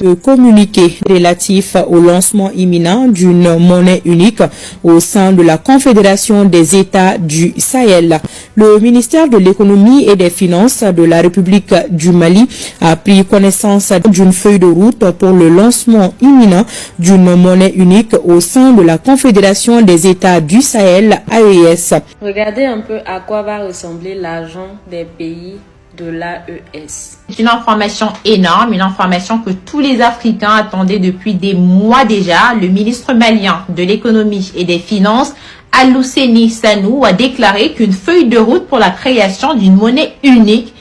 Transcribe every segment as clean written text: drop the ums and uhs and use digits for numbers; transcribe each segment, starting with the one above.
Le communiqué relatif au lancement imminent d'une monnaie unique au sein de la Confédération des États du Sahel. Le ministère de l'économie et des finances de la République du Mali a pris connaissance d'une feuille de route pour le lancement imminent d'une monnaie unique au sein de la Confédération des États du Sahel, AES. Regardez un peu à quoi va ressembler l'argent des pays de l'AES. C'est une information énorme, une information que tous les Africains attendaient depuis des mois déjà. Le ministre malien de l'économie et des finances, Alioune Sanou, a déclaré qu'une feuille de route pour la création d'une monnaie unique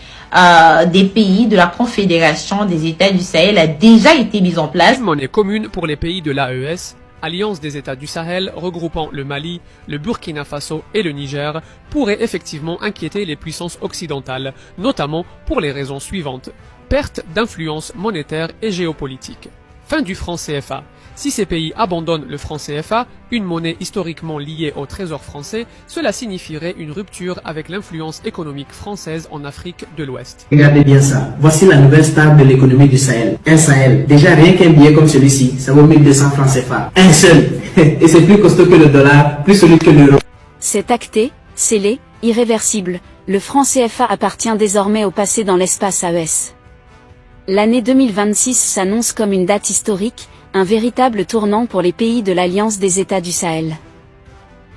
des pays de la Confédération des États du Sahel a déjà été mise en place. Une monnaie commune pour les pays de l'AES, Alliance des États du Sahel regroupant le Mali, le Burkina Faso et le Niger, pourrait effectivement inquiéter les puissances occidentales, notamment pour les raisons suivantes. Perte d'influence monétaire et géopolitique. Fin du franc CFA. Si ces pays abandonnent le franc CFA, une monnaie historiquement liée au trésor français, cela signifierait une rupture avec l'influence économique française en Afrique de l'Ouest. Regardez bien ça. Voici la nouvelle star de l'économie du Sahel. Un Sahel. Déjà, rien qu'un billet comme celui-ci, ça vaut 1200 francs CFA. Un seul. Et c'est plus costaud que le dollar, plus solide que l'euro. C'est acté, scellé, irréversible. Le franc CFA appartient désormais au passé dans l'espace AES. L'année 2026 s'annonce comme une date historique, un véritable tournant pour les pays de l'Alliance des États du Sahel.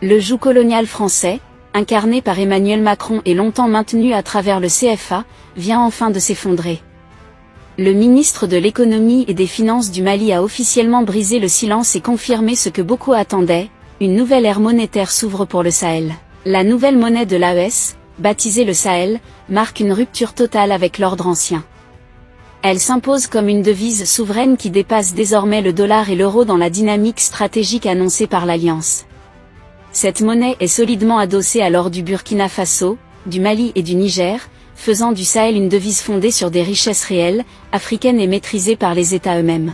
Le joug colonial français, incarné par Emmanuel Macron et longtemps maintenu à travers le CFA, vient enfin de s'effondrer. Le ministre de l'économie et des finances du Mali a officiellement brisé le silence et confirmé ce que beaucoup attendaient, une nouvelle ère monétaire s'ouvre pour le Sahel. La nouvelle monnaie de l'AES, baptisée le Sahel, marque une rupture totale avec l'ordre ancien. Elle s'impose comme une devise souveraine qui dépasse désormais le dollar et l'euro dans la dynamique stratégique annoncée par l'Alliance. Cette monnaie est solidement adossée à l'or du Burkina Faso, du Mali et du Niger, faisant du Sahel une devise fondée sur des richesses réelles, africaines et maîtrisées par les États eux-mêmes.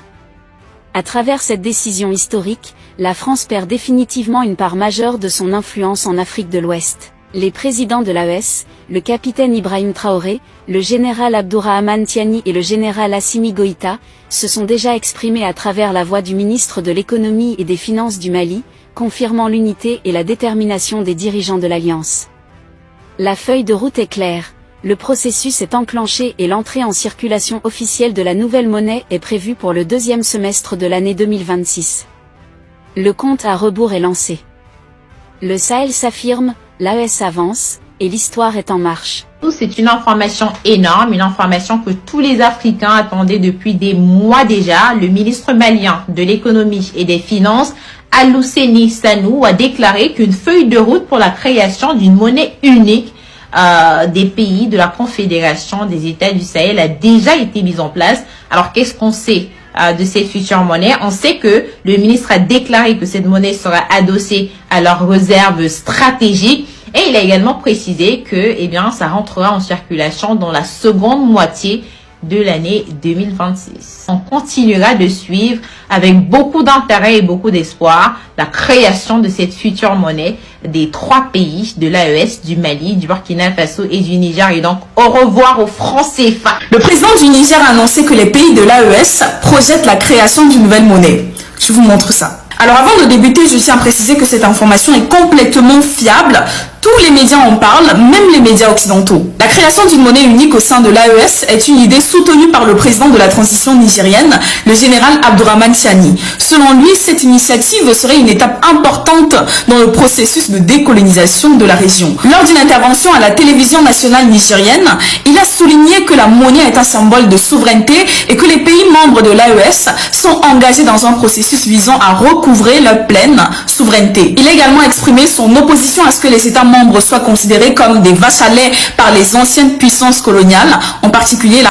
À travers cette décision historique, la France perd définitivement une part majeure de son influence en Afrique de l'Ouest. Les présidents de l'AES, le capitaine Ibrahim Traoré, le général Abdourahmane Tiani et le général Assimi Goïta, se sont déjà exprimés à travers la voix du ministre de l'économie et des finances du Mali, confirmant l'unité et la détermination des dirigeants de l'Alliance. La feuille de route est claire, le processus est enclenché et l'entrée en circulation officielle de la nouvelle monnaie est prévue pour le deuxième semestre de l'année 2026. Le compte à rebours est lancé. Le Sahel s'affirme, l'AES avance, et l'histoire est en marche. C'est une information énorme, une information que tous les Africains attendaient depuis des mois déjà. Le ministre malien de l'économie et des finances, Alioune Sanou, a déclaré qu'une feuille de route pour la création d'une monnaie unique des pays de la Confédération des États du Sahel a déjà été mise en place. Alors qu'est-ce qu'on sait de cette future monnaie? On sait que le ministre a déclaré que cette monnaie sera adossée à leurs réserves stratégiques. Et il a également précisé que, ça rentrera en circulation dans la seconde moitié de l'année 2026. On continuera de suivre avec beaucoup d'intérêt et beaucoup d'espoir la création de cette future monnaie des trois pays de l'AES, du Mali, du Burkina Faso et du Niger. Et donc, au revoir au franc CFA. Le président du Niger a annoncé que les pays de l'AES projettent la création d'une nouvelle monnaie. Je vous montre ça. Alors avant de débuter, je tiens à préciser que cette information est complètement fiable. Tous les médias en parlent, même les médias occidentaux. La création d'une monnaie unique au sein de l'AES est une idée soutenue par le président de la transition nigérienne, le général Abdourahmane Tiani. Selon lui, cette initiative serait une étape importante dans le processus de décolonisation de la région. Lors d'une intervention à la télévision nationale nigérienne, il a souligné que la monnaie est un symbole de souveraineté et que les pays membres de l'AES sont engagés dans un processus visant à recouvrer leur pleine souveraineté. Il a également exprimé son opposition à ce que les États membres soient considérés comme des vassalets par les anciennes puissances coloniales, en particulier la